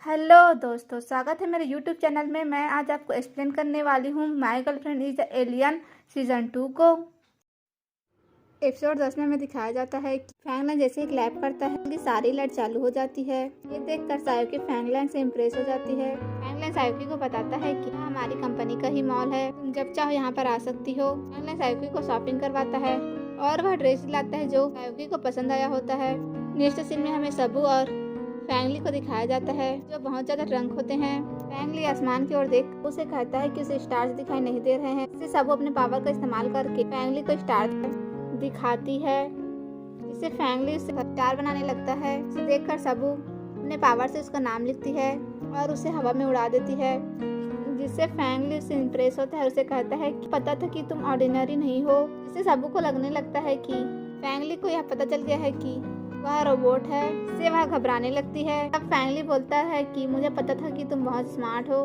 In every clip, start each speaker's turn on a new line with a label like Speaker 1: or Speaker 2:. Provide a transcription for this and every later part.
Speaker 1: Hello दोस्तों, स्वागत है मेरे यूट्यूब चैनल में। मैं आज आपको एक्सप्लेन करने वाली हूँ my girlfriend is alien season 2 को। एपिसोड 10 में हमें दिखाया जाता है कि फैंगलैन जैसे एक लैब करता है कि सारी लाइट चालू हो जाती है। ये देखकर सायोकी फैंगलैन से इम्प्रेस हो जाती है। फैंगलैन सायोकी को बताता है कि हमारी कंपनी का ही मॉल है, तुम जब चाहो यहाँ पर आ सकती हो। फैंगलैन सायोकी को शॉपिंग करवाता है और वह ड्रेस दिलाता है जो सायोकी को पसंद आया होता है। नेक्स्ट सीन में हमें सबू और फैंगली को दिखाया जाता है जो बहुत ज्यादा ड्रंक होते हैं। फैंगली आसमान की ओर देख उसे कहता है कि उसे स्टार्स दिखाई नहीं दे रहे हैं। इससे सबू अपने पावर का इस्तेमाल करके फैंगली को स्टार दिखाती है, जिससे फैंगली उसे स्टार बनाने लगता है। इसे देखकर सबू अपने पावर से उसका नाम लिखती है और उसे हवा में उड़ा देती है, जिससे फैंगली उससे इम्प्रेस होता है और उसे कहता है कि पता था कि तुम ऑर्डिनरी नहीं हो। इससे सबू को लगने लगता है कि फैंगली को यह पता चल गया है कि वह रोबोट है। इससे वह घबराने लगती है। तब फैंगली बोलता है कि मुझे पता था कि तुम बहुत स्मार्ट हो।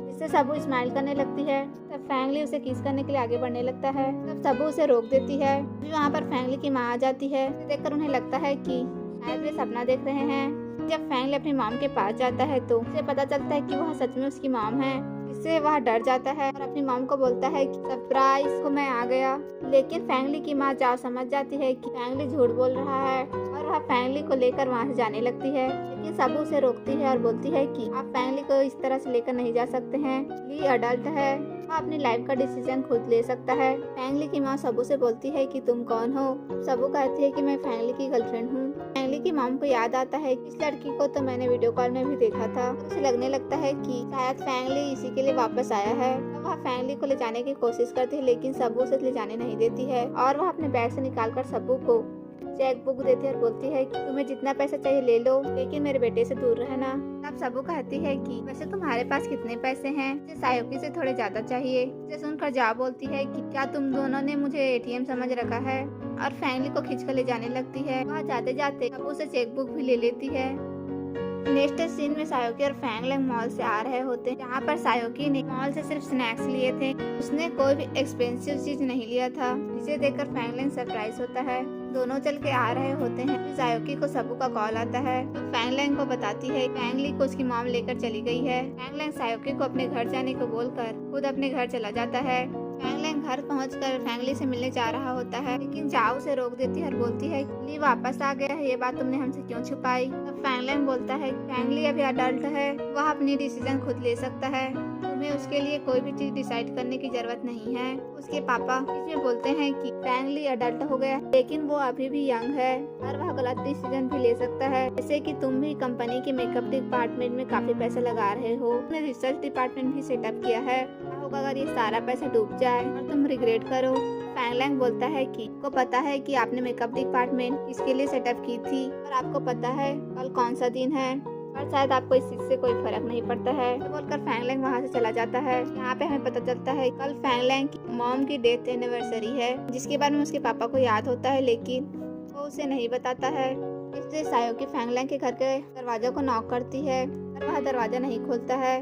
Speaker 1: इससे सबू स्माइल करने लगती है। तब फैंगली उसे किस करने के लिए आगे बढ़ने लगता है। तब सबू उसे रोक देती है। वहाँ पर फैंगली की माँ आ जाती है। देखकर उन्हें लगता है कि शायद वे सपना देख रहे हैं। जब फैंगली अपनी मॉम के पास जाता है तो उसे पता चलता है कि वह सच में उसकी मॉम है। इससे वह डर जाता है और अपनी मॉम को बोलता है कि सरप्राइज को मैं आ गया। लेकिन फैंगली की माँ जाओ समझ जाती है कि फैंगली झूठ बोल रहा है और वह फैंगली को लेकर वहाँ से जाने लगती है। लेकिन सबू उसे रोकती है और बोलती है कि आप फैंगली को इस तरह से लेकर नहीं जा सकते हैं। ली अडल्ट है, वह अपनी लाइफ का डिसीजन खुद ले सकता है। फैंगली की माँ सबू से बोलती है कि तुम कौन हो। सबू कहती है कि मैं फैंगली की गर्लफ्रेंड हूँ। फैंगली की मॉम को याद आता है कि इस लड़की को तो मैंने वीडियो कॉल में भी देखा था। उसे लगने लगता है कि शायद फैंगली इसी के लिए वापस आया है। अब वह फैंगली को ले जाने की कोशिश करती है, लेकिन सबू उसे ले जाने नहीं देती है और वह अपने बैग से निकालकर सबू को चेक बुक देती है और बोलती है कि तुम्हें जितना पैसा चाहिए ले लो, लेकिन मेरे बेटे से दूर रहना। तब सबू कहती है कि वैसे तुम्हारे पास कितने पैसे हैं? मुझे सायोकी से थोड़े ज्यादा चाहिए। इसे सुनकर जा बोलती है कि क्या तुम दोनों ने मुझे एटीएम समझ रखा है, और फैंगली को खींचकर ले जाने लगती है। वहाँ जाते जाते सबू से चेक बुक भी ले लेती है। नेक्स्ट सीन में सायोकी और फैंगलैन मॉल से आ रहे होते हैं, जहाँ पर सायोकी ने मॉल से सिर्फ स्नैक्स लिए थे। उसने कोई भी एक्सपेंसिव चीज नहीं लिया था, जिसे देखकर फैंगलैन सरप्राइज होता है। दोनों चल के आ रहे होते हैं। सायोकी को सबू का कॉल आता है तो फैंगलैन को बताती है फैंगली को उसकी मॉम लेकर चली गई है। फैंगलैन सायोकी को अपने घर जाने को बोलकर खुद अपने घर चला जाता है। फैंगलैन घर पहुंचकर फैंगली से मिलने जा रहा होता है, लेकिन जाओ उसे रोक देती है और बोलती है ली वापस आ गया है, ये बात तुमने हमसे क्यों छुपाई। तब फैंगलैन बोलता है फैंगली अभी अडल्ट है, वह अपनी डिसीजन खुद ले सकता है, तुम्हें उसके लिए कोई भी चीज डिसाइड करने की जरूरत नहीं है। उसके पापा इसमें बोलते हैं कि फैंगली अडल्ट हो गया, लेकिन वो अभी भी यंग है और वह गलत डिसीजन भी ले सकता है। जैसे कि तुम भी कंपनी के मेकअप डिपार्टमेंट में काफी पैसे लगा रहे हो, तुमने रिसर्च डिपार्टमेंट भी सेटअप किया है। क्या होगा अगर ये सारा पैसा डूब जाए और तुम रिग्रेट करो। फैंगलैन बोलता है कि आपको पता है कि आपने मेकअप डिपार्टमेंट इसके लिए सेटअप की थी, और आपको पता है कल कौन सा दिन है, और शायद आपको इस चीज से कोई फर्क नहीं पड़ता है। तो बोलकर फैंगलैन वहाँ से चला जाता है। यहाँ पे हमें पता चलता है कल फैंगलैन की मॉम की डेथ एनिवर्सरी है, जिसके बारे में उसके पापा को याद होता है, लेकिन वो उसे नहीं बताता है। इसलिए सायोकी फैंगलैन के घर के दरवाजे को नॉक करती है और वह दरवाजा नहीं खोलता है।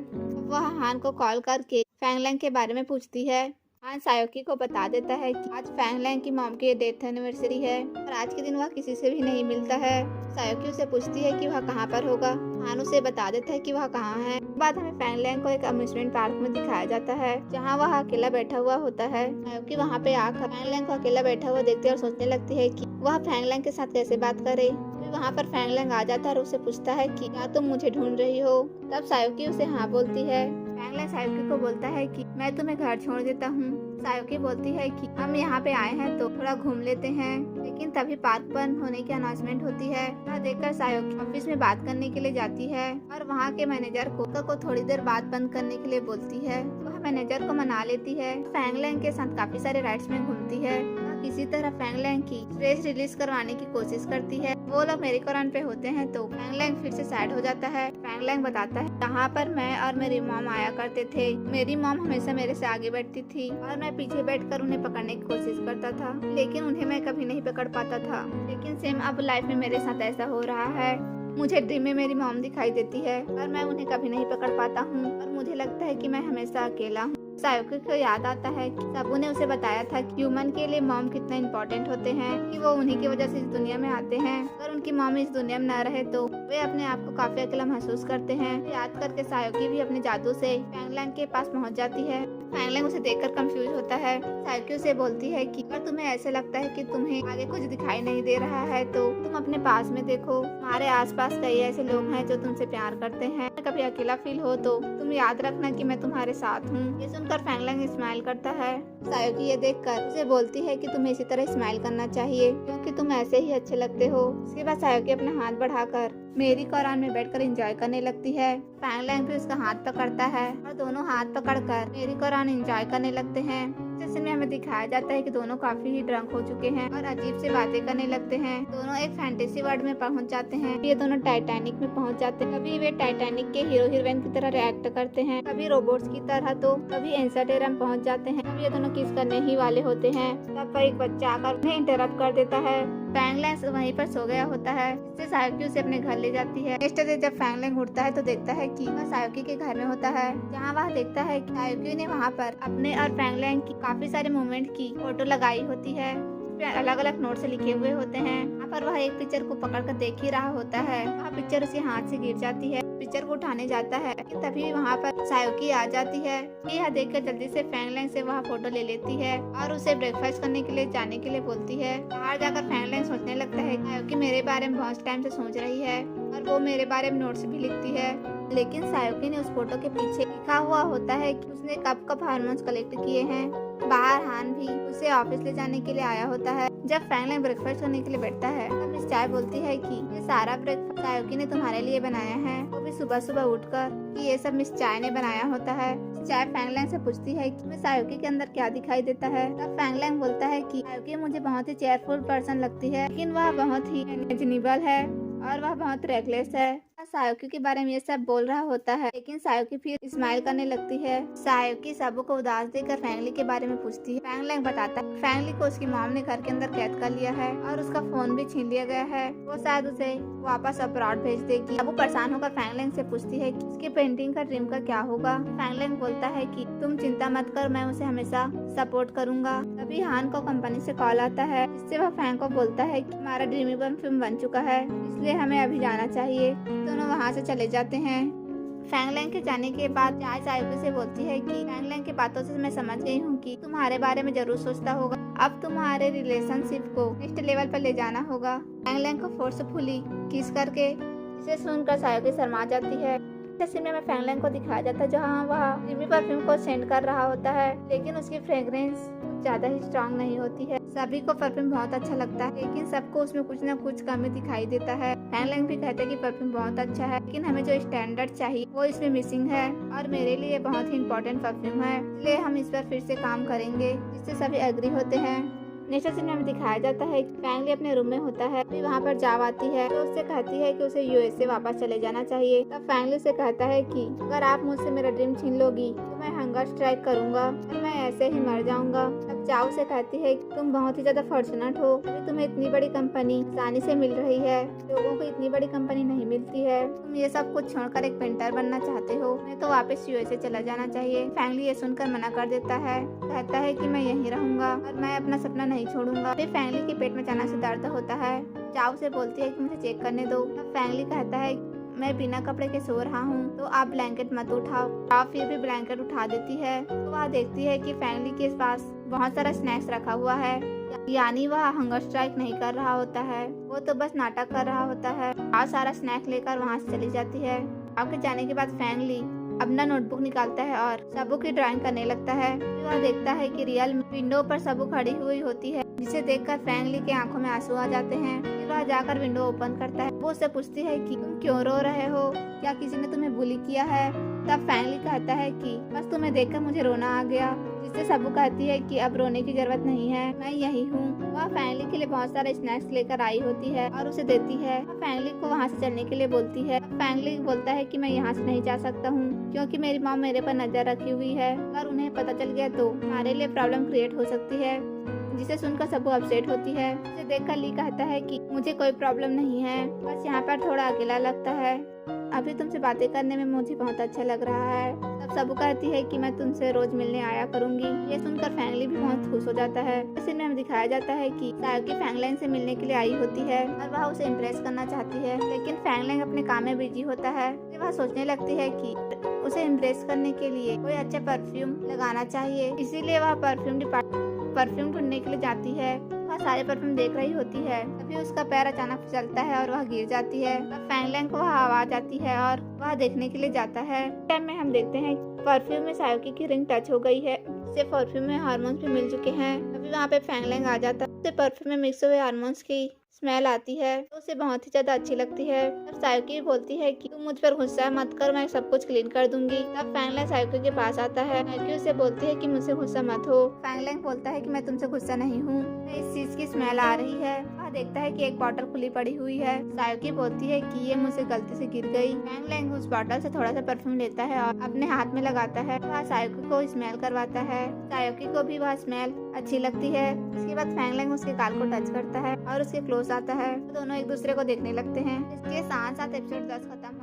Speaker 1: वह हान को कॉल करके फैंगलैन के बारे में पूछती है। हान सायोकी को बता देता है कि आज फैंगलैन की मॉम की डेथ एनिवर्सरी है और आज के दिन वह किसी से भी नहीं मिलता है। सायोकी उसे पूछती है कि वह कहाँ पर होगा। हान उसे बता देता है कि वह कहाँ है। बाद हमें फैंगलैन को एक अम्यूजमेंट पार्क में दिखाया जाता है, जहाँ वह अकेला बैठा हुआ होता है। सायोकी वहाँ पे आकर फैंगलैन को अकेला बैठा हुआ देखती है और सोचने लगती है कि वह फैंगलैन के साथ कैसे बात करे। वहाँ पर फैंगलैन आ जाता है और उसे पूछता है कि क्या तुम मुझे ढूंढ रही हो। तब सायोकी उसे हाँ बोलती है। फैंगलैन सायोकी को बोलता है कि मैं तुम्हें घर छोड़ देता हूँ। सायोकी बोलती है कि हम यहाँ पे आए हैं तो थोड़ा घूम लेते हैं, लेकिन तभी पार्क बंद होने की अनाउंसमेंट होती है। वह देखकर सायोकी ऑफिस में बात करने के लिए जाती है और वहाँ के मैनेजर को थोड़ी देर बात बंद करने के लिए बोलती है। वह मैनेजर को मना लेती है। फैंगलैन के साथ काफी सारे राइड्स में घूमती है। किसी तरह फैंगलैन की स्ट्रेस रिलीज करवाने की कोशिश करती है। वो लोग मेरी-गो-राउंड पे होते हैं तो फैंगलैन फिर से सैड हो जाता है। फैंगलैन बताता है यहाँ पर मैं और मेरी मॉम आया करते थे। मेरी मॉम हमेशा मेरे से आगे बैठती थी और मैं पीछे बैठकर उन्हें पकड़ने की कोशिश करता था, लेकिन उन्हें मैं कभी नहीं पकड़ पाता था। लेकिन सेम अब लाइफ में मेरे साथ ऐसा हो रहा है। मुझे ड्रीम में मेरी मॉम दिखाई देती है और मैं उन्हें कभी नहीं पकड़ पाता हूँ और मुझे लगता है कि मैं हमेशा अकेला हूँ। सायोकी को याद आता है कि सबू ने उसे बताया था कि ह्यूमन के लिए मॉम कितना इम्पोर्टेंट होते हैं, कि वो उन्हीं की वजह से इस दुनिया में आते हैं। अगर उनकी मॉम इस दुनिया में न रहे तो वे अपने आप को काफी अकेला महसूस करते हैं। याद करके सायोकी भी अपने जादू से फैंगलैंग के पास पहुंच जाती है। फैंगलैंग उसे देखकर कंफ्यूज होता है। सायोकी उसे बोलती है कि अगर तुम्हें ऐसे लगता है कि तुम्हें आगे कुछ दिखाई नहीं दे रहा है तो तुम अपने पास में देखो। तुम्हारे आसपास कई ऐसे लोग हैं जो तुमसे प्यार करते हैं। कभी अकेला फील हो तो तुम याद रखना कि मैं तुम्हारे साथ हूँ। ये सुनकर फैंगलैंग स्माइल करता है। सायोकी ये देखकर उसे बोलती है कि तुम्हें इसी तरह स्माइल करना चाहिए क्योंकि तुम ऐसे ही अच्छे लगते हो। इसके बाद सायोकी अपना हाथ बढ़ाकर मेरी कोरान में बैठकर एंजॉय करने लगती है। फैंगलैंग भी उसका हाथ पकड़ता है और दोनों हाथ पकड़कर मेरी कोरान एंजॉय करने लगते हैं। जैसे में हमें दिखाया जाता है कि दोनों काफी ही ड्रंक हो चुके हैं और अजीब से बातें करने लगते हैं। दोनों एक फैंटेसी वर्ल्ड में पहुंच जाते हैं। ये दोनों टाइटैनिक में पहुंच जाते हैं। कभी वे टाइटैनिक के हीरो हीरोइन की तरह रिएक्ट करते हैं, कभी रोबोट्स की तरह, तो कभी एंसाटेरम पहुंच जाते हैं। कभी ये दोनों किस करने ही वाले होते हैं। तब पर एक बच्चा आकर उन्हें इंटरप्ट कर देता है। फैंगलैंग वहीं पर सो गया होता है, इससे सायोकी उसे अपने घर ले जाती है। नेक्स्ट डे जब फैंगलैंग उठता है तो देखता है कि वह सायोकी के घर में होता है, जहाँ वह देखता है कि सायोकी ने वहाँ पर अपने और फैंगलैंग की काफी सारे मोमेंट की फोटो लगाई होती है। अलग अलग नोट से लिखे हुए होते हैं। यहाँ पर वह एक पिक्चर को पकड़कर देख ही रहा होता है। वह पिक्चर उसके हाथ से गिर जाती है। पिक्चर को उठाने जाता है कि तभी वहाँ पर सायोकी आ जाती है। यह देखकर जल्दी से फैंगलैंग से वह फोटो ले लेती है और उसे ब्रेकफास्ट करने के लिए जाने के लिए बोलती है। बाहर जाकर फैंगलैंग सोचने लगता है सायोकी मेरे बारे में बहुत टाइम से सोच रही है और वो मेरे बारे में नोट्स भी लिखती है। लेकिन सायोकी ने उस फोटो के पीछे लिखा हुआ होता है कि उसने कब कब हार्मोन्स कलेक्ट किए हैं। बाहर हान भी उसे ऑफिस ले जाने के लिए आया होता है। जब फैंगलैंग ब्रेकफास्ट करने के लिए बैठता है तब मिस चाय बोलती है कि ये सारा ब्रेकफास्ट सायोकी ने तुम्हारे लिए बनाया है। वो भी सुबह सुबह उठकर कि ये सब मिस चाय ने बनाया होता है। चाय फैंगलैंग से पूछती है कि मैं सायोकी के अंदर क्या दिखाई देता है। तब फैंगलैंग बोलता है कि सायोकी मुझे बहुत ही चेयरफुल पर्सन लगती है, लेकिन वह बहुत ही इमेजिनेबल है और वह बहुत रेकलेस है। सायोकी के बारे में ये सब बोल रहा होता है, लेकिन सायोकी फिर स्माइल करने लगती है। सायोकी सबू को उदास देखकर फैंगली के बारे में पूछती है। फैंगलैंग बताता है फैंगली को उसकी मॉम ने घर के अंदर कैद कर लिया है और उसका फोन भी छीन लिया गया है। वो शायद उसे वापस अब्रॉड भेज देगी। सबू परेशान होकर फैंगलैंग से पूछती है कि उसकी पेंटिंग का ड्रीम का क्या होगा। फैंगलैंग बोलता है कि तुम चिंता मत कर, मैं उसे हमेशा सपोर्ट करूंगा। तभी हान को कंपनी से कॉल आता है, जिससे वह फैंग को बोलता है कि हमारा ड्रीमेबल फिल्म बन चुका है, इसलिए हमें अभी जाना चाहिए। दोनों वहाँ से चले जाते हैं। फैंगलैंग के जाने के बाद चाय सायोकी से बोलती है कि फैंगलैंग की बातों से मैं समझ गई हूँ कि तुम्हारे बारे में जरूर सोचता होगा। अब तुम्हारे रिलेशनशिप को नेक्स्ट लेवल पर ले जाना होगा। फैंगलैंग को फोर्सफुली किस करके इसे सुनकर सायोकी शर्मा जाती है। तस्वीर में फैंगलैंग को दिखाया जाता है जहाँ वह क्रीमी परफ्यूम को सेंड कर रहा होता है, लेकिन उसकी फ्रेग्रेंस ज्यादा ही स्ट्रांग नहीं होती है। सभी को परफ्यूम बहुत अच्छा लगता है, लेकिन सबको उसमें कुछ न कुछ कमी दिखाई देता है। फैंगलैंग भी कहते हैं कि परफ्यूम बहुत अच्छा है, लेकिन हमें जो स्टैंडर्ड चाहिए वो इसमें मिसिंग है और मेरे लिए बहुत ही इम्पोर्टेंट परफ्यूम है, इसलिए हम इस पर फिर से काम करेंगे, जिससे सभी एग्री होते हैं। नेक्स्ट सीन में हमें दिखाया जाता है कि फैंगली अपने रूम में होता है। अभी वहाँ पर जाव आती है तो उससे कहती है कि उसे यूएसए वापस चले जाना चाहिए। तब फैंगली से कहता है कि अगर आप मुझसे मेरा ड्रीम छीन लोगी तो मैं हंगर स्ट्राइक करूंगा और मैं ऐसे ही मर जाऊंगा। तब जाव से कहती है कि तुम बहुत ही ज्यादा फॉर्चुनेट हो, अभी तुम्हें इतनी बड़ी कंपनी आसानी से मिल रही है, लोगों को इतनी बड़ी कंपनी नहीं मिलती है। तुम ये सब कुछ छोड़कर एक पेंटर बनना चाहते हो, मैं तो वापस यूएसए चला जाना चाहिए। फैंगली ये सुनकर मना कर देता है, कहता है कि मैं यहीं रहूंगा और मैं अपना सपना नहीं छोड़ूंगा। फिर फैंगली के पेट में अचानक से दर्द होता है। जाव से बोलती है कि मुझे चेक करने दो। तब फैंगली कहता है मैं बिना कपड़े के सो रहा हूँ, तो आप ब्लैंकेट मत उठाओ। जाव फिर भी ब्लैंकेट उठा देती है तो वह देखती है कि फैंगली के पास बहुत सारा स्नैक्स रखा हुआ है, यानी वह हंगर स्ट्राइक नहीं कर रहा होता है, वो तो बस नाटक कर रहा होता है। बहुत सारा स्नैक लेकर वहाँ से चली जाती है। जाव के जाने के बाद फैंगली अपना नोटबुक निकालता है और सबू की ड्राइंग करने लगता है। वह देखता है कि रियल विंडो पर सबू खड़ी हुई होती है, जिसे देखकर फैंगली के आंखों में आंसू आ जाते हैं। फिर वह जाकर विंडो ओपन करता है। वो उससे पूछती है कि तुम क्यों रो रहे हो, क्या किसी ने तुम्हें बुली किया है। तब फैंगली कहता है कि बस तुम्हें देखकर मुझे रोना आ गया, जिससे सबू कहती है कि अब रोने की जरूरत नहीं है, मैं यही हूँ। वह फैंगली के लिए बहुत सारे स्नैक्स लेकर आई होती है और उसे देती है। फैंगली को वहाँ से चलने के लिए बोलती है। फैंगली बोलता है कि मैं यहाँ से नहीं जा सकता हूँ, क्योंकि मेरी मॉम मेरे पर नजर रखी हुई है, अगर उन्हें पता चल गया तो हमारे लिए प्रॉब्लम क्रिएट हो सकती है, जिसे सुनकर सबू अपसेट होती है। उसे देखकर ली कहता है कि मुझे कोई प्रॉब्लम नहीं है, बस यहाँ पर थोड़ा अकेला लगता है, अभी तुमसे बातें करने में मुझे बहुत अच्छा लग रहा है। तब सबू कहती है कि मैं तुमसे रोज मिलने आया करूंगी। ये सुनकर फैंगलिंग भी बहुत खुश हो जाता है। इसी में हमें दिखाया जाता है कि सायोकी फैंगलैंग से मिलने के लिए आई होती है और वह उसे इम्प्रेस करना चाहती है, लेकिन फैंगलैंग अपने काम में बिजी होता है। वह सोचने लगती है कि उसे इम्प्रेस करने के लिए कोई अच्छा परफ्यूम लगाना चाहिए, इसीलिए वह परफ्यूम ढूंढने के लिए जाती है। वह सारे परफ्यूम देख रही होती है, तभी उसका पैर अचानक फिसलता है और वह गिर जाती है। फैंगलैंग को वह आवाज आती है और वह देखने के लिए जाता है। टाइम में हम देखते हैं परफ्यूम में सायोकी की रिंग टच हो गई है। उसे परफ्यूम में हार्मोन्स भी मिल चुके हैं। तभी वहाँ पे फैंगलैंग आ जाता है। उसे परफ्यूम में मिक्स हुए हार्मोन्स की स्मेल आती है तो उसे बहुत ही ज्यादा अच्छी लगती है। तब सायोकी बोलती है कि तुम मुझ पर गुस्सा मत कर, मैं सब कुछ क्लीन कर दूंगी। तब फैंगलैंग सायोकी के पास आता है। सायोकी उसे बोलती है कि मुझसे गुस्सा मत हो। फैंगलैंग बोलता है कि मैं तुमसे गुस्सा नहीं हूँ, इस चीज की स्मेल आ रही है। वह देखता है कि एक बॉटल खुली पड़ी हुई है। सायोकी बोलती है कि ये मुझसे गलती से गिर गई। फैंगलैंग उस बॉटल से थोड़ा सा परफ्यूम लेता है और अपने हाथ में लगाता है। वह सायोकी को स्मेल करवाता है। सायोकी को भी वह स्मेल अच्छी लगती है। इसके बाद फैंगलैंग उसके गाल को टच करता है और उसके क्लोज आता है। दोनों एक दूसरे को देखने लगते हैं। इसके साथ साथ एपिसोड 10 खत्म